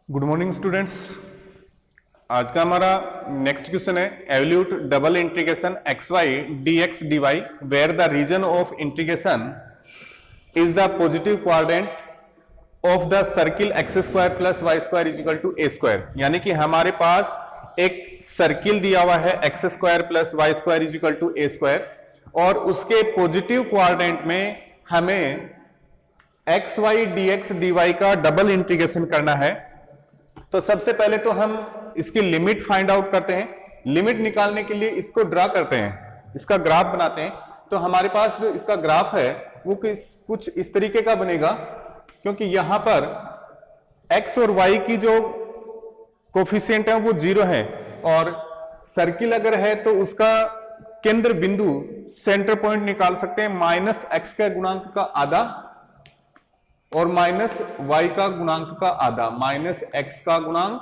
Good morning students. आज का हमारा नेक्स्ट क्वेश्चन है evaluate double integration x y d x d y where the region of integration is the positive quadrant of the circle x square plus y square is equal to a square. यानी कि हमारे पास एक circle दिया हुआ है x square plus y square is equal to a square और उसके पॉजिटिव क्वाड्रेंट में हमें x y d x d y का डबल इंटीग्रेशन करना है। तो सबसे पहले तो हम इसकी लिमिट फाइंड आउट करते हैं। लिमिट निकालने के लिए इसको ड्रा करते हैं, इसका ग्राफ बनाते हैं। तो हमारे पास जो इसका ग्राफ है वो कुछ इस तरीके का बनेगा, क्योंकि यहां पर x और y की जो कोफिशिएंट है वो 0 है और सर्किल अगर है तो उसका केंद्र बिंदु सेंटर पॉइंट निकाल सकते हैं माइनस एक्स का गुणांक का आधा और माइनस वाई का गुणांक का आधा, माइनस एक्स का गुणांक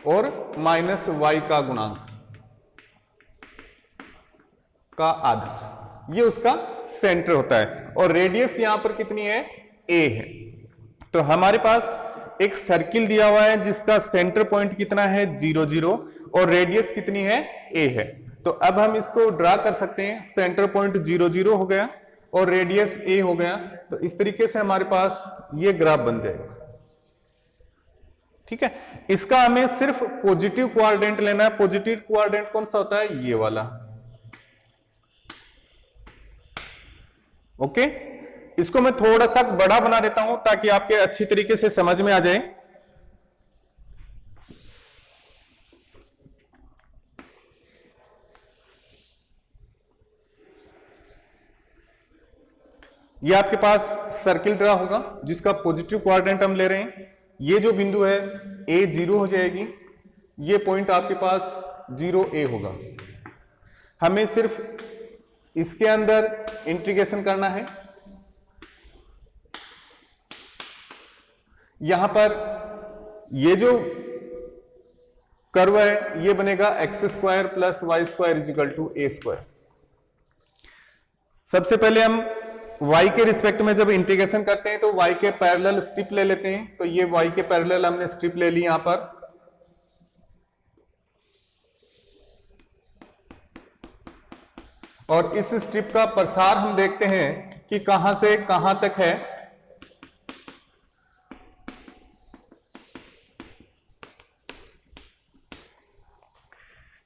और माइनस वाई का गुणांक का आधा, ये उसका सेंटर होता है। और रेडियस यहां पर कितनी है, ए है। तो हमारे पास एक सर्किल दिया हुआ है जिसका सेंटर पॉइंट कितना है 0 0 और रेडियस कितनी है ए है। तो अब हम इसको ड्रा कर सकते हैं। सेंटर पॉइंट 0 0 हो गया और रेडियस ए हो गया। तो इस तरीके से हमारे पास ये ग्राफ बन जाएगा। ठीक है, इसका हमें सिर्फ पॉजिटिव क्वाड्रेंट लेना है। पॉजिटिव क्वाड्रेंट कौन सा होता है, ये वाला। ओके, इसको मैं थोड़ा सा बड़ा बना देता हूं ताकि आपके अच्छी तरीके से समझ में आ जाए। ये आपके पास सर्किल ड्रा होगा जिसका पॉजिटिव क्वाड्रेंट हम ले रहे हैं। ये जो बिंदु है ए 0 हो जाएगी, ये पॉइंट आपके पास 0 ए होगा। हमें सिर्फ इसके अंदर इंटीग्रेशन करना है। यहां पर ये जो कर्व है ये बनेगा x square plus y square is equal to a square. सबसे पहले हम y के रिस्पेक्ट में जब इंटीग्रेशन करते हैं तो y के पैरेलल स्ट्रिप ले लेते हैं। तो ये y के पैरेलल हमने स्ट्रिप ले ली यहां पर। और इस स्ट्रिप का प्रसार हम देखते हैं कि कहां से कहां तक है।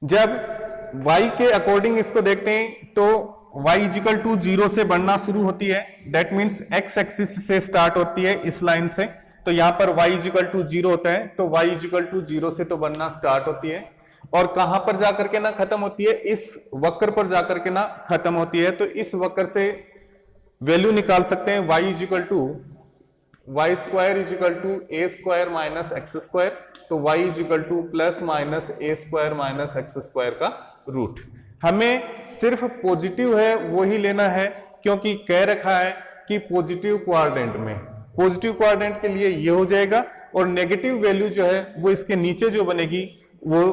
जब y के अकॉर्डिंग इसको देखते हैं तो y इजिकल टू 0 से बढ़ना शुरू होती है। दैट मीन्स x एक्सिस से स्टार्ट होती है इस लाइन से। तो यहां पर y इजिकल टू 0 होता है, तो y इजिकल टू 0 से तो बढ़ना स्टार्ट होती है और कहां पर जाकर के ना खत्म होती है, इस वक्र पर जाकर के ना खत्म होती है। तो इस वक्र से वैल्यू निकाल सकते हैं y is equal to y square equal to a square minus x square. तो y is equal to plus minus a square minus x square का रूट। हमें सिर्फ पॉजिटिव है वो ही लेना है, क्योंकि कह रखा है कि पॉजिटिव क्वाड्रेंट में, पॉजिटिव क्वाड्रेंट के लिए ये हो जाएगा और नेगेटिव वैल्यू जो है वो इसके नीचे जो बनेगी वो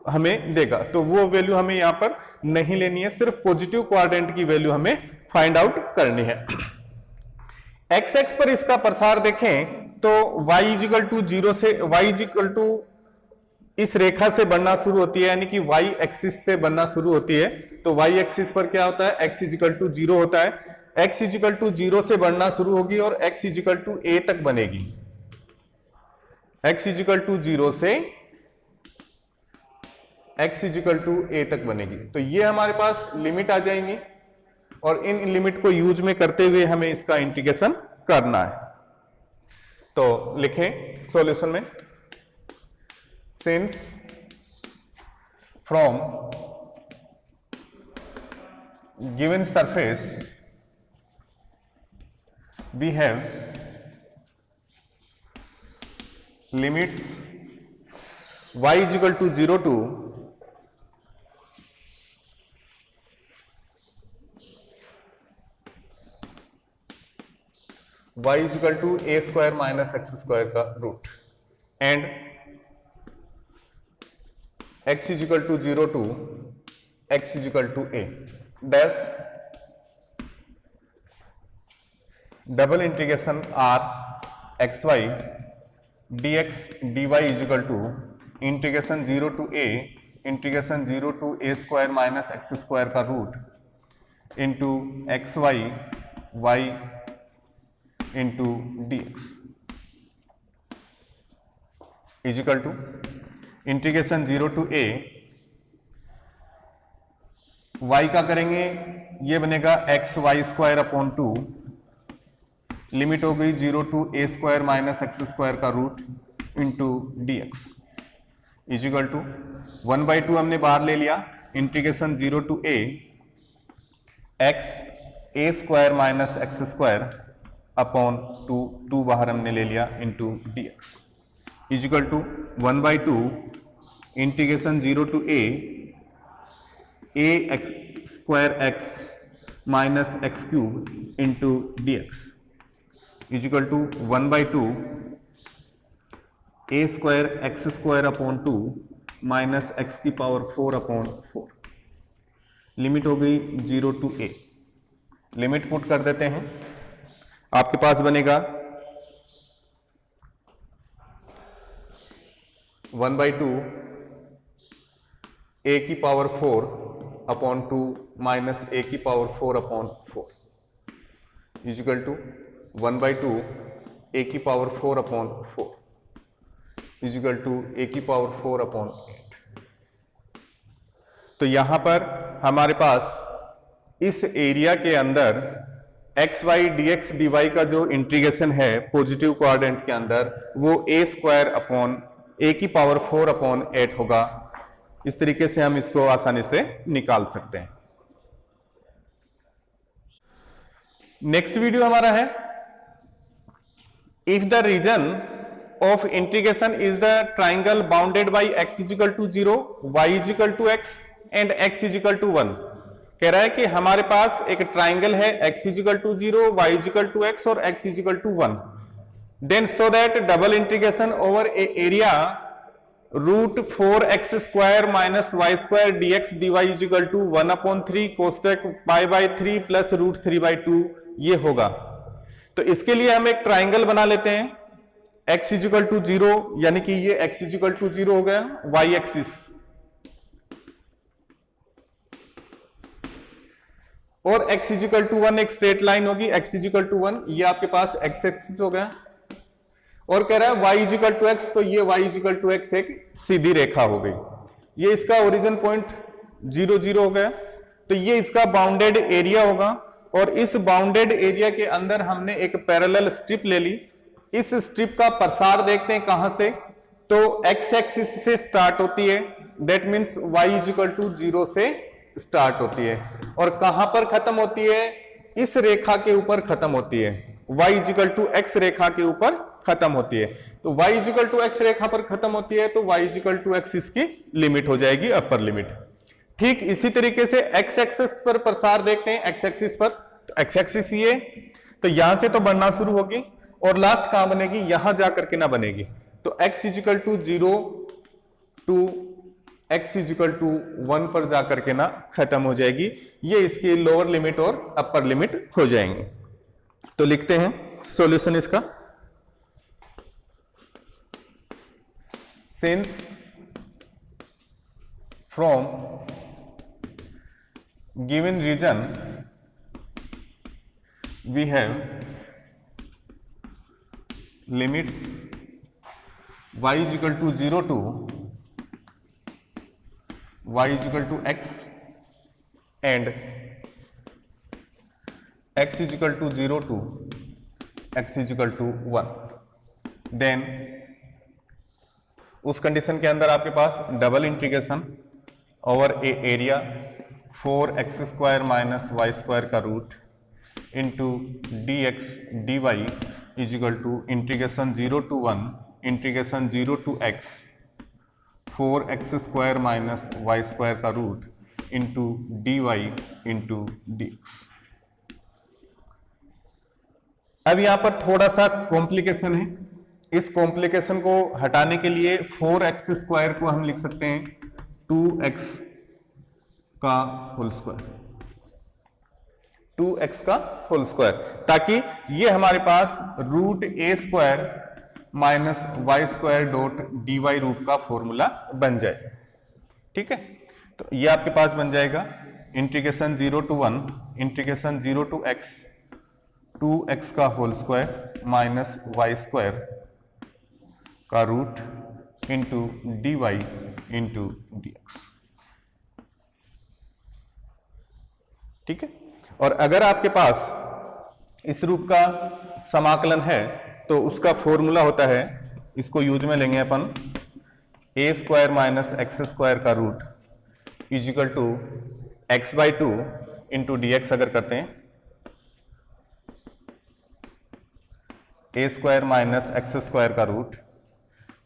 हमें देगा। तो वो वैल्यू हमें यहां पर नहीं लेनी है, सिर्फ पॉजिटिव क्वाड्रेंट की वैल्यू हमें फाइंड आउट करनी है। एक्स एक्स पर इसका प्रसार देखें तो y इजिकल टू 0 से y इजिकल टू इस रेखा से बढ़ना शुरू होती है, यानी कि y एक्सिस से बढ़ना शुरू होती है। तो y एक्सिस पर क्या होता है, x इजिकल टू 0 होता है। x इजिकल टू 0 से बढ़ना शुरू होगी और x इजिकल टू a तक बनेगी। x इजिकल टू 0 से x इजिकल टू a तक बनेगी। तो ये हमारे पास लिमिट आ जाएंगी और इन लिमिट को यूज में करते हुए हमें इसका इंटीग्रेशन करना है। तो लिखें सॉल्यूशन में, since from given surface we have limits y is equal to 0 to y is equal to a square minus x square का root and x is equal to 0 to x is equal to a dash double integration r x y d x d y is equal to integration 0 to a integration 0 to a square minus x square का root into x y y into d x is equal to integration 0 to a y का करेंगे, ये बनेगा x y square upon 2, limit हो गई 0 to a square minus x square का root into d x is equal to 1/2 हमने बाहर ले लिया, integration 0 to a x a square minus x square upon 2 बाहर हमने ले लिया into d x is equal to 1/2 integration 0 to a x square x minus x cube into d x is equal to 1/2 a square x square upon 2 minus x की power 4 upon 4, limit हो गई 0 to A, limit put कर देते हैं, आपके पास बनेगा 1/2 ए की पावर 4 अपॉन 2 माइनस ए की पावर 4 अपॉन 4 इजिकल टू 1/2 ए की पावर 4 अपॉन 4 इजिकल टू ए की पावर 4 अपॉन 8। तो यहां पर हमारे पास इस एरिया के अंदर x y d x d y का जो इंटीग्रेशन है पॉजिटिव कोऑर्डिनेट के अंदर वो ए स्क्वायर अपॉन ए की पावर 4 अपॉन 8 होगा। इस तरीके से हम इसको आसानी से निकाल सकते हैं। नेक्स्ट वीडियो हमारा है if the region of integration is the triangle bounded by x is equal to 0, y is equal to x and x is equal to 1। कह रहा है कि हमारे पास एक ट्राइंगल है x is equal to 0, y is equal to x और x is equal to 1, then so that double integration over a area root 4x square minus y square d x d y is equal to 1/3 cosec pi by 3 plus root 3/2 ये होगा। तो इसके लिए हम एक triangle बना लेते हैं, x इजिकल टू 0 यानी कि ये x इजिकल टू 0 हो गया, y एक्सिस और x इजिकल टू 1 एक स्ट्रेट लाइन होगी, x इजिकल टू 1 ये आपके पास x एक्सिस हो गया, और कह रहा है y इजिकल टू x, तो ये y इजिकल टू x एक सीधी रेखा हो गई, ये इसका ओरिजिन पॉइंट 0 0 हो गया। तो ये इसका बाउंडेड एरिया होगा और इस बाउंडेड एरिया के अंदर हमने एक पैरेलल स्ट्रिप ले ली। इस स्ट्रिप का प्रसार देखते हैं कहां से, तो x एक्सिस से स्टार्ट होती है, that means y is equal to 0 से स्टार्ट होती है और कहां पर खत्म होती है, इस रेखा के ऊपर खत्म होती है, y इजिकल टू x रेखा के ऊपर खत्म होती है। तो y इजिकल टू x रेखा पर खत्म होती है तो y इजिकल टू x इसकी लिमिट हो जाएगी, अपर लिमिट। ठीक इसी तरीके से x एक्सिस पर प्रसार देखते हैं, x एक्सिस पर, तो x एक्सिस ये, तो यहां से तो बनना शुरू होगी और लास्ट कहां बनेगी, यहां जाकर के ना बनेगी, तो x is equal to 0 to x is equal to 1 पर जाकर के ना खत्म हो जाएगी। ये इसकी लोअर लिमिट और अपर लिमिट हो जाएंगे। तो लिखते हैं सॉल्यूशन इसका, since from given region we have limits y is equal to 0 to y is equal to x and x is equal to 0 to x is equal to 1, then उस condition के अंदर आपके पास double integration over a area 4x square minus y square का root into d x d y is equal to integration 0 to 1 integration 0 to x 4x square minus y square का root into d y into d x. अब यहां पर थोड़ा सा complication है, इस complication को हटाने के लिए 4x स्क्वायर को हम लिख सकते हैं 2x का होल स्क्वायर, 2x का होल स्क्वायर। ताकि ये हमारे पास root a square minus y square dot d y रूप का फॉर्मूला बन जाए। ठीक है, तो ये आपके पास बन जाएगा integration 0 to 1 integration 0 to x 2x का whole square minus y square का root into d y into d x. ठीक है, और अगर आपके पास इस रूप का समाकलन है तो उसका फॉर्मूला होता है, इसको यूज में लेंगे अपन, a square minus x square का root is equal to x by two into d x. अगर करते हैं a square minus x square का root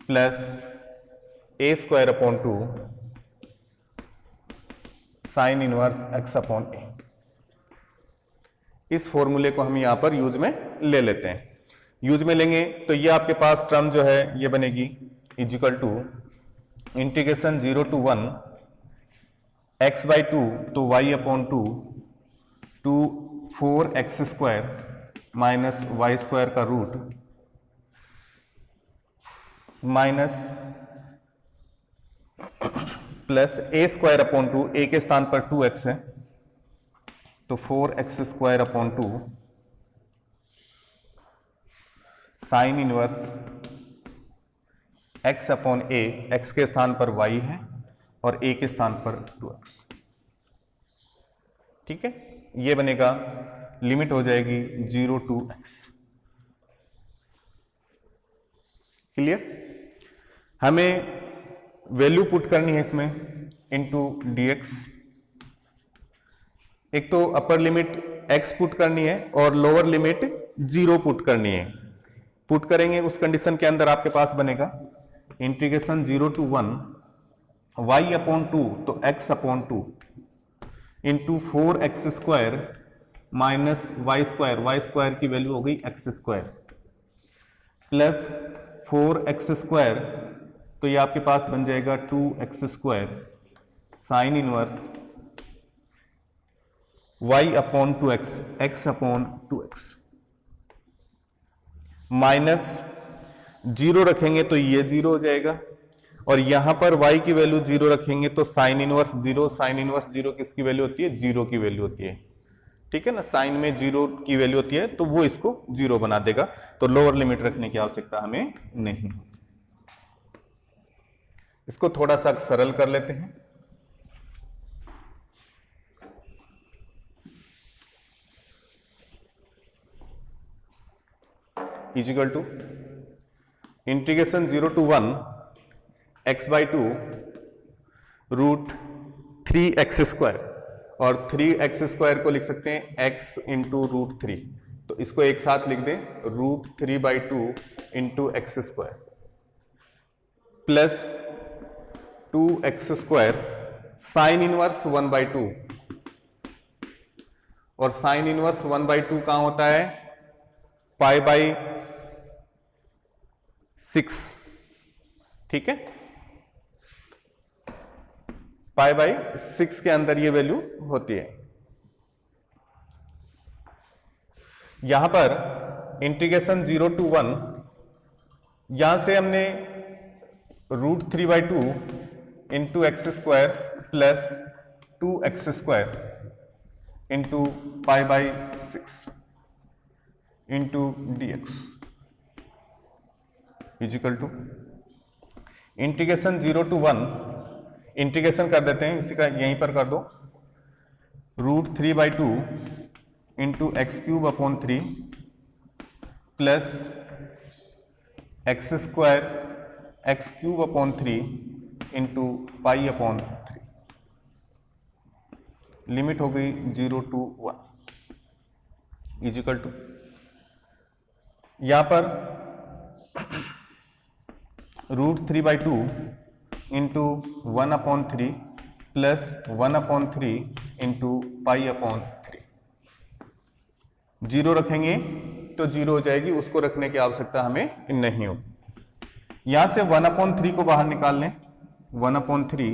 plus a square upon two sine inverse x upon a. इस फॉर्मूले को हम यहां पर यूज में ले लेते हैं। यूज में लेंगे तो ये आपके पास टर्म जो है ये बनेगी is equal to integration 0 to 1 x by two तो y upon two 4x square minus y square का root minus plus a square upon two, a के स्थान पर 2x है तो 4x square upon two sine inverse x upon a, x के स्थान पर y है और a के स्थान पर 2x। ठीक है, ये बनेगा, लिमिट हो जाएगी 0 to x। क्लियर? हमें वैल्यू पुट करनी है इसमें इनटू dx। एक तो अपर लिमिट x पुट करनी है और लोअर लिमिट 0 पुट करनी है। पुट करेंगे उस कंडीशन के अंदर आपके पास बनेगा integration 0 to 1 y upon two तो x upon two into 4x square minus y square, y square की वैल्यू हो गई x square plus 4x square तो ये आपके पास बन जाएगा 2x square sine inverse y upon 2x, x upon 2x minus 0 रखेंगे तो ये 0 हो जाएगा और यहां पर y की वैल्यू 0 रखेंगे तो साइन इनवर्स 0, साइन इनवर्स 0 किसकी वैल्यू होती है? 0 की वैल्यू होती है। ठीक है ना, साइन में 0 की वैल्यू होती है तो वो इसको 0 बना देगा, तो लोअर लिमिट रखने की आवश्यकता हमें नहीं। इसको थोड़ा सा सरल कर लेते हैं। Is equal to integration 0 to 1 x by two root 3x square और 3x स्क्वायर को लिख सकते हैं x इंटू रूट 3, तो इसको एक साथ लिख दें root 3 by two into x square plus 2x square sine inverse 1 by two, और साइन इनवर्स 1 बाई टू कहां होता है? Pi by 6। ठीक है, पाई बाई 6 के अंदर ये वैल्यू होती है। यहां पर इंटीग्रेशन 0 to 1, यहां से हमने root 3 by two into x square plus 2x square into pi by 6 into d x is equal to integration 0 to 1, integration कर देते हैं, इसी का यहीं पर कर दो, root 3 by two into x cube upon 3 plus x square x cube upon 3 into pi upon 3। Limit हो गई 0 to 1 इजिकल टू, यहां पर root 3 by two into 1 upon 3 plus 1 upon 3 into pi upon 3। 0 रखेंगे तो 0 हो जाएगी, उसको रखने की आवश्यकता हमें नहीं होगी। यहां से 1 अपॉन 3 को बाहर निकाल लें, 1 upon 3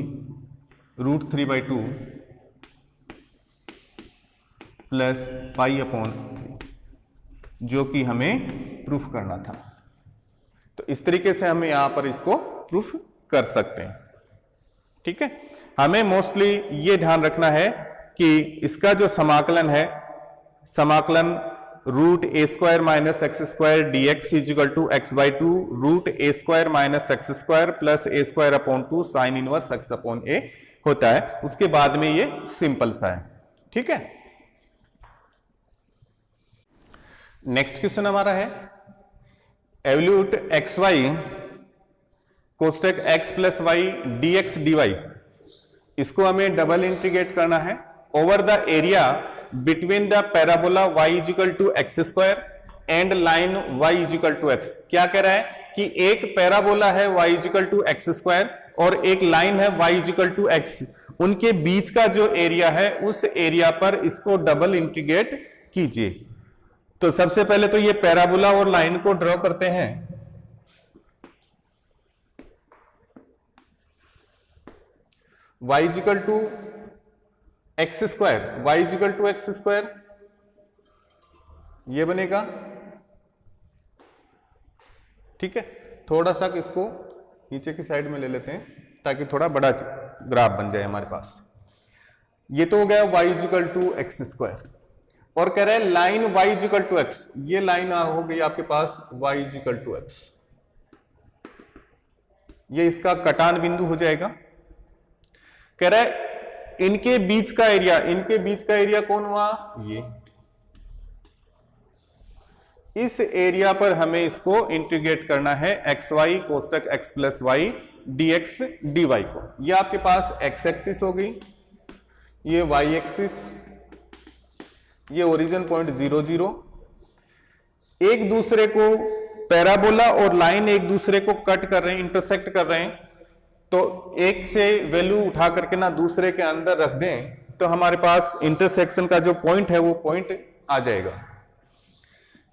root 3 by two plus pi upon 3। जो कि हमें प्रूफ करना था। तो इस तरीके से हमें यहां पर इसको प्रूफ कर सकते हैं। ठीक है, हमें मोस्टली ये ध्यान रखना है कि इसका जो समाकलन है, समाकलन root a square minus x square d x is equal to x by two root a square minus x square plus a square upon two sine inverse x upon a होता है। उसके बाद में ये सिंपल सा है। ठीक है, नेक्स्ट क्वेश्चन हमारा है एवल्यूट एक्स वाई कोष्टक x plus y d x d y. इसको हमें डबल इंटीग्रेट करना है over the area between the parabola y is equal to x square and line y is equal to x. क्या कह रहा है कि एक पैराबोला है y is equal to x square और एक लाइन है y इजिकल टू एक्स, उनके बीच का जो एरिया है उस एरिया पर इसको डबल इंटीग्रेट कीजिए। तो सबसे पहले तो ये पैराबोला और लाइन को ड्रॉ करते हैं। y is equal to x square, y is equal to x square ये बनेगा। ठीक है, थोड़ा सा इसको नीचे की साइड में ले लेते हैं ताकि थोड़ा बड़ा ग्राफ बन जाए हमारे पास। ये तो हो गया y is equal to x square और कह रहे हैं line y is equal to x, ये लाइन हो गई आपके पास y इजिकल टू एक्स, ये इसका कटान बिंदु हो जाएगा। कह रहा है इनके बीच का एरिया, इनके बीच का एरिया कौन हुआ, ये। इस एरिया पर हमें इसको इंटीग्रेट करना है एक्स वाई कोष्टक x plus y d x d y को। ये आपके पास एक्स एक्सिस हो गई, ये वाई एक्सिस, ये ओरिजिन पॉइंट 0 0। एक दूसरे को पैराबोला और लाइन एक दूसरे को कट कर रहे हैं, इंटरसेक्ट कर रहे हैं, तो एक से वैल्यू उठा करके ना दूसरे के अंदर रख दें तो हमारे पास इंटरसेक्शन का जो पॉइंट है वो पॉइंट आ जाएगा।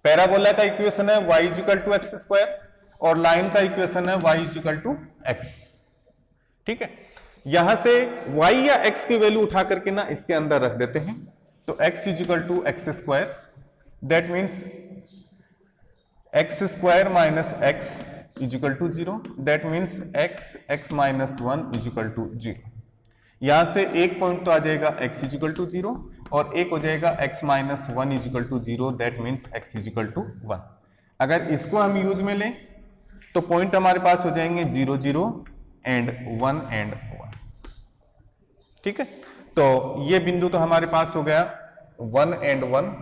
पैराबोला का इक्वेशन है y is equal to x square और लाइन का इक्वेशन है y इजिकल टू एक्स। ठीक है, यहां से y या x की वैल्यू उठा करके ना इसके अंदर रख देते हैं, तो x is equal to x square, that means x square minus x is equal to 0, that means x minus 1 is equal to 0। यहां से एक पॉइंट तो आ जाएगा x इजिकल टू 0 और एक हो जाएगा x minus 1 is equal to 0, that means x is equal to 1। अगर इसको हम यूज में लें तो पॉइंट हमारे पास हो जाएंगे 0 0 एंड 1 एंड 1। ठीक है, तो ये बिंदु तो हमारे पास हो गया 1 एंड 1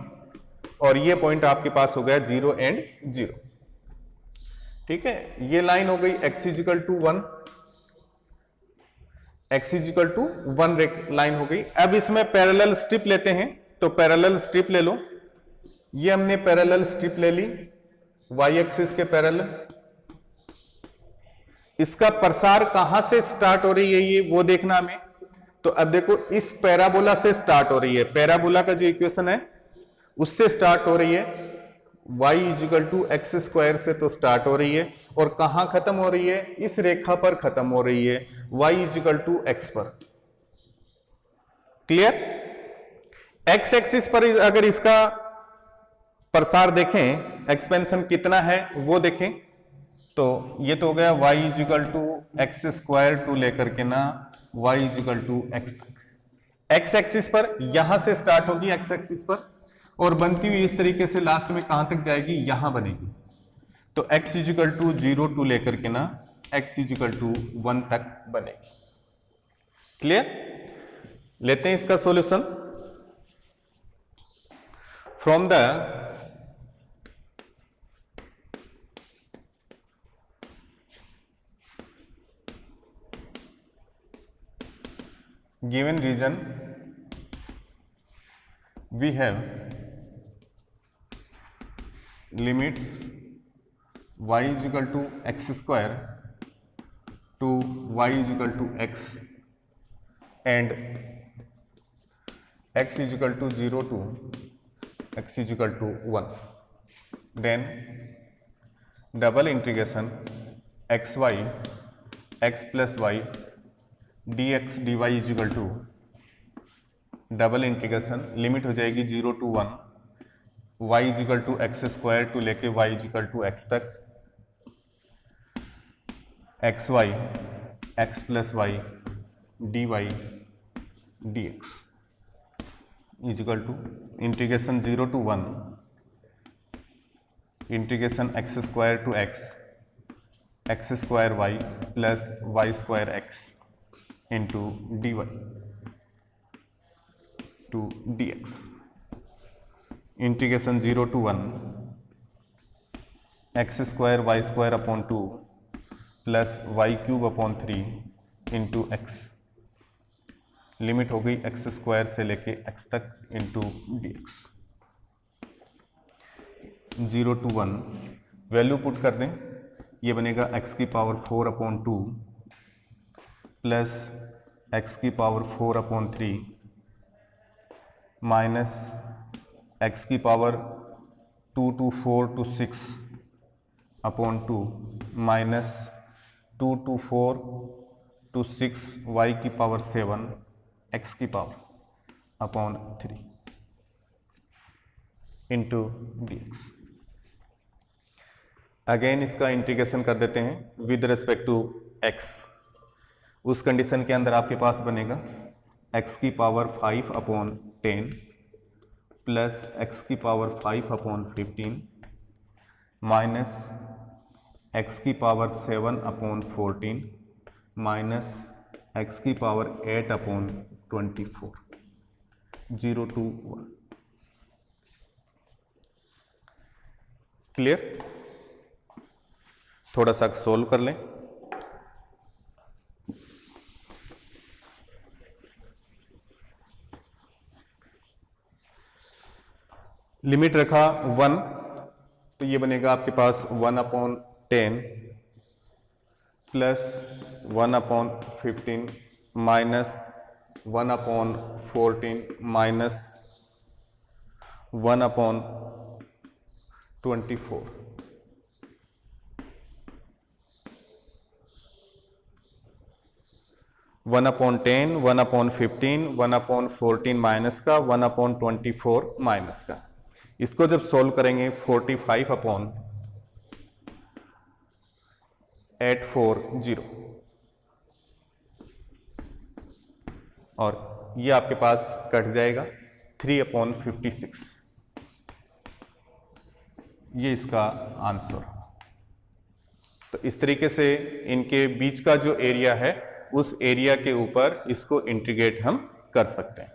और ये पॉइंट आपके पास हो गया 0 एंड 0। ठीक है, ये लाइन हो गई x is equal to 1, x is equal to 1 line हो गई। अब इसमें पैरेलल स्ट्रिप लेते हैं, तो पैरेलल स्ट्रिप ले लो। ये हमने पैरेलल स्ट्रिप ले ली y एक्सिस के पैरेलल। इसका प्रसार कहां से स्टार्ट हो रही है ये वो देखना हमें। तो अब देखो इस पैराबोला से स्टार्ट हो रही है, पैराबोला का जो इक्वेशन है उससे स्टार्ट हो रही है, y is equal to x square से तो स्टार्ट हो रही है और कहां खत्म हो रही है, इस रेखा पर खत्म हो रही है y इजिकल टू एक्स पर। क्लियर? x एक्सिस पर अगर इसका प्रसार देखें, एक्सपेंशन कितना है वो देखें, तो ये तो हो गया y is equal to x square to लेकर के ना y इजिकल टू एक्स तक। x एक्सिस पर यहां से स्टार्ट होगी, x एक्सिस पर, और बनती हुई इस तरीके से लास्ट में कहां तक जाएगी, यहां बनेगी। तो x इजिकल टू 0 टू लेकर के ना x इजिकल टू 1 तक बनेगी। क्लियर? लेते हैं इसका solution. From the given region we have limits y is equal to x square to y is equal to x and x is equal to 0 to x is equal to 1. Then double integration xy x plus y dx dy is equal to double integration, limit हो जाएगी 0 to 1 y is equal to x square to लेके y is equal to x तक, x y x plus y d y d x is equal to integration 0 to 1 integration x square to x square y plus y square x into d y to d x integration 0 to 1 x square y square upon 2 plus y cube upon 3 into x, limit हो गई x square से लेके x तक into d x. 0 to 1 value put कर दें, ये बनेगा x की पावर 4 अपॉन 2 प्लस एक्स की पावर 4 अपॉन 3 माइनस एक्स की power 2 to 4 to 6 upon 2 minus 2 to 4 to 6 y की पावर 7 एक्स की power upon 3 into d x. Again इसका इंटीग्रेशन कर देते हैं विद रिस्पेक्ट टू एक्स। उस कंडीशन के अंदर आपके पास बनेगा एक्स की पावर 5 अपॉन 10 प्लस एक्स की पावर 5 अपॉन 15 माइनस एक्स की पावर 7 अपॉन 14 माइनस एक्स की पावर 8 अपॉन 24। 0 to 1 clear. थोड़ा सा सोल्व कर लें। लिमिट रखा 1 तो ये बनेगा आपके पास 1 upon 10 plus 1 upon 15 minus 1 upon 14 minus 1 upon 24। One upon 10, 1 upon 15, 1 upon 14 minus का, 1 अपॉन 24 माइनस का। इसको जब सोल्व करेंगे 45 अपॉन 840 और ये आपके पास कट जाएगा 3 अपॉन 56। ये इसका आंसर। तो इस तरीके से इनके बीच का जो एरिया है उस एरिया के ऊपर इसको इंटीग्रेट हम कर सकते हैं।